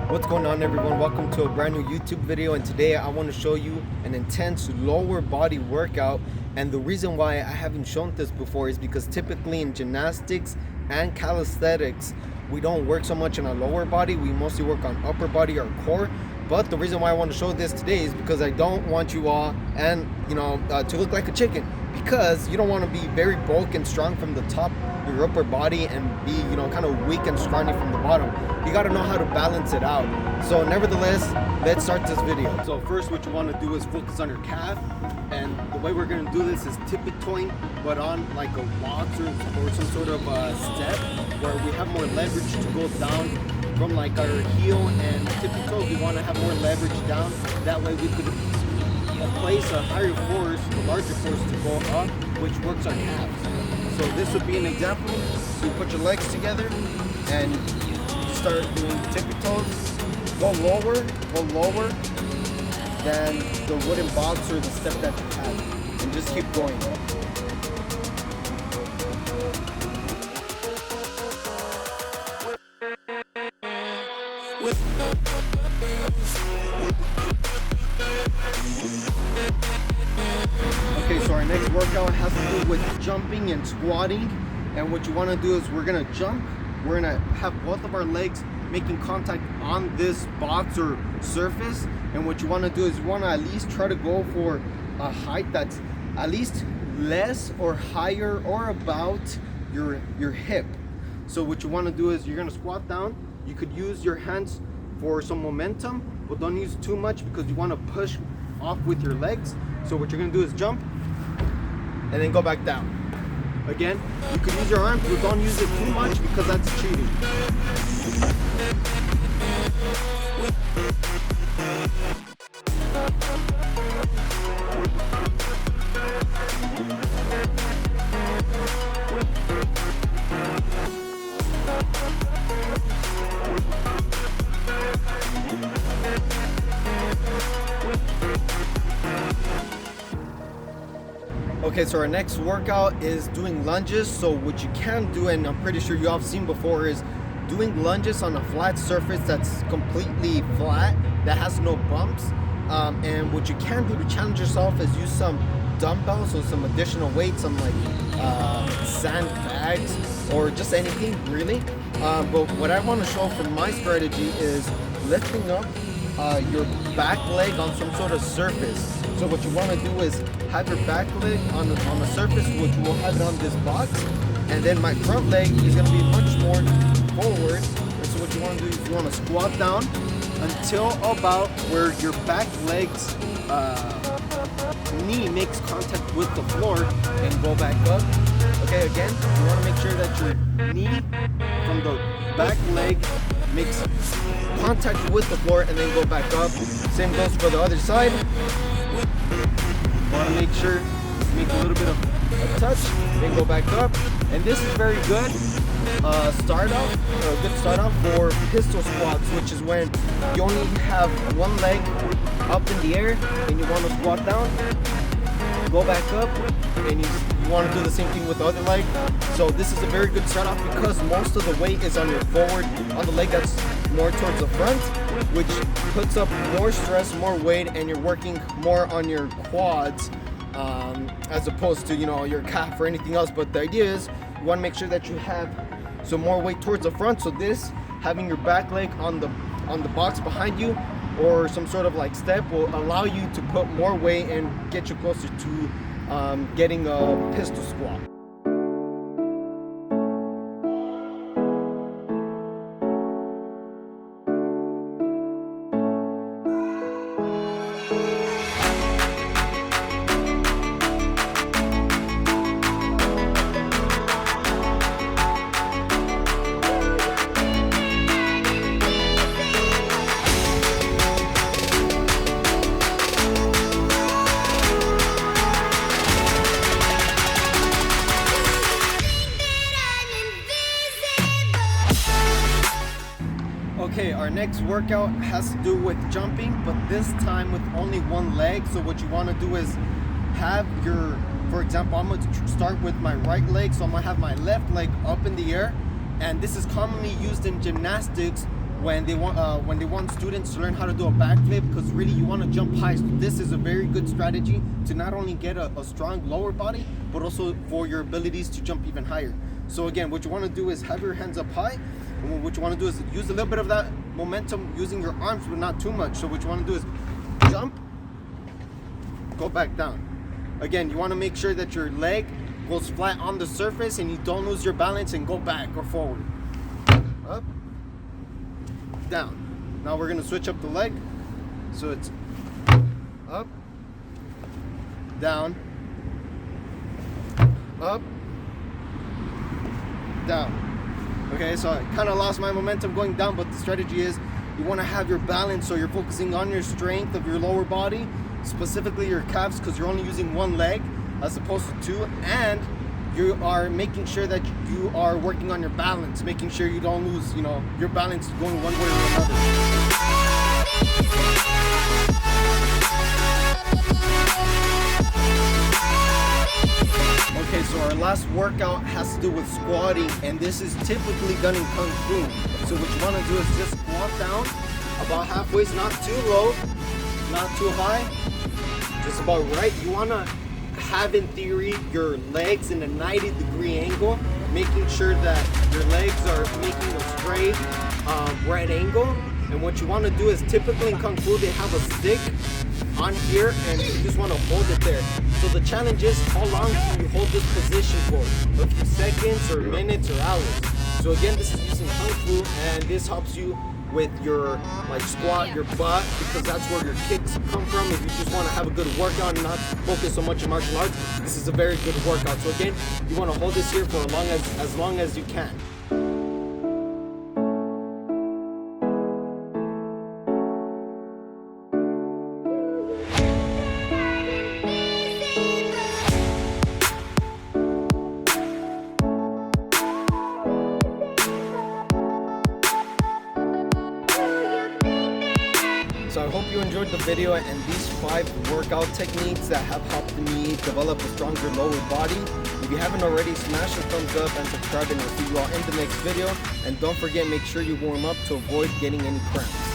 What's going on, everyone? Welcome to a brand new YouTube video, and today I want to show you an intense lower body workout. And the reason why I haven't shown this before is because typically in gymnastics and calisthenics we don't work so much on our lower body, we mostly work on upper body or core. But the reason why I want to show this today is because I don't want you all to look like a chicken, because you don't want to be very bulk and strong from the top of your upper body and be kind of weak and scrawny from the bottom. You got to know how to balance it out. So nevertheless, let's start this video. So first, what you want to do is focus on your calf, and the way we're going to do this is tippy-toeing, but on like a box or some sort of step where we have more leverage to go down from like our heel and tippy toe. We want to have more leverage down. That way we could place a higher force, a larger force to go up, which works on calves. So this would be an example. So you put your legs together and start doing tippy toes. Go lower than the wooden box or the step that you have, and just keep going. Okay, so our next workout has to do with jumping and squatting. And what you want to do is we're going to jump. We're going to have both of our legs making contact on this box or surface. And what you want to do is you want to at least try to go for a height that's at least less or higher or about your hip. So what you want to do is you're going to squat down. You could use your hands for some momentum, but don't use too much because you want to push off with your legs. So what you're going to do is jump and then go back down. Again, you can use your arms, but don't use it too much because that's cheating. Okay, so our next workout is doing lunges. So what you can do, and I'm pretty sure you all have seen before, is doing lunges on a flat surface that's completely flat, that has no bumps. And what you can do to challenge yourself is use some dumbbells, so some additional weight, some like sand bags or just anything really. But what I want to show from my strategy is lifting up your back leg on some sort of surface. So what you want to do is have your back leg on the surface, which will have it on this box, and then my front leg is going to be much more forward. And so what you want to do is you want to squat down until about where your back leg's knee makes contact with the floor, and go back up. Okay, again, you want to make sure that your knee from the back leg makes contact with the floor and then go back up. Same goes for the other side. Want to make sure make a little bit of a touch, then go back up. And this is very good good start off for pistol squats, which is when you only have one leg up in the air and you want to squat down, go back up, and you want to do the same thing with the other leg. So this is a very good start off because most of the weight is on your forward, on the leg that's more towards the front, which puts up more stress, more weight, and you're working more on your quads as opposed to your calf or anything else. But the idea is you want to make sure that you have some more weight towards the front. So this, having your back leg on the box behind you or some sort of like step, will allow you to put more weight and get you closer to getting a pistol squat. Okay, our next workout has to do with jumping, but this time with only one leg. So what you want to do is have your, for example, I'm going to start with my right leg. So I'm going to have my left leg up in the air. And this is commonly used in gymnastics when they want students to learn how to do a backflip, because really you want to jump high. So this is a very good strategy to not only get a strong lower body, but also for your abilities to jump even higher. So again, what you want to do is have your hands up high, and what you want to do is use a little bit of that momentum using your arms, but not too much. So what you want to do is jump, go back down. Again, you want to make sure that your leg goes flat on the surface and you don't lose your balance and go back or forward. Up, down. Now we're going to switch up the leg. So it's up, down, up, down. Okay, so I kind of lost my momentum going down, but the strategy is you want to have your balance, so you're focusing on your strength of your lower body, specifically your calves, because you're only using one leg as opposed to two, and you are making sure that you are working on your balance, making sure you don't lose, your balance going one way or another. Okay, so our last workout has to do with squatting, and this is typically done in Kung Fu. So what you want to do is just squat down about halfway, it's not too low, not too high, just about right. You want to have, in theory, your legs in a 90-degree angle, making sure that your legs are making a straight right angle. And what you want to do is, typically in Kung Fu they have a stick on here and you just want to hold it there. So the challenge is, how long can you hold this position for? A few seconds or minutes or hours. So again, this is using Kung Fu, and this helps you with your squat, your butt, because that's where your kicks come from. If you just want to have a good workout and not focus so much on martial arts, this is a very good workout. So again, you want to hold this here for as long as you can. So I hope you enjoyed the video and these 5 workout techniques that have helped me develop a stronger lower body. If you haven't already, smash the thumbs up and subscribe, and I'll see you all in the next video. And don't forget, make sure you warm up to avoid getting any cramps.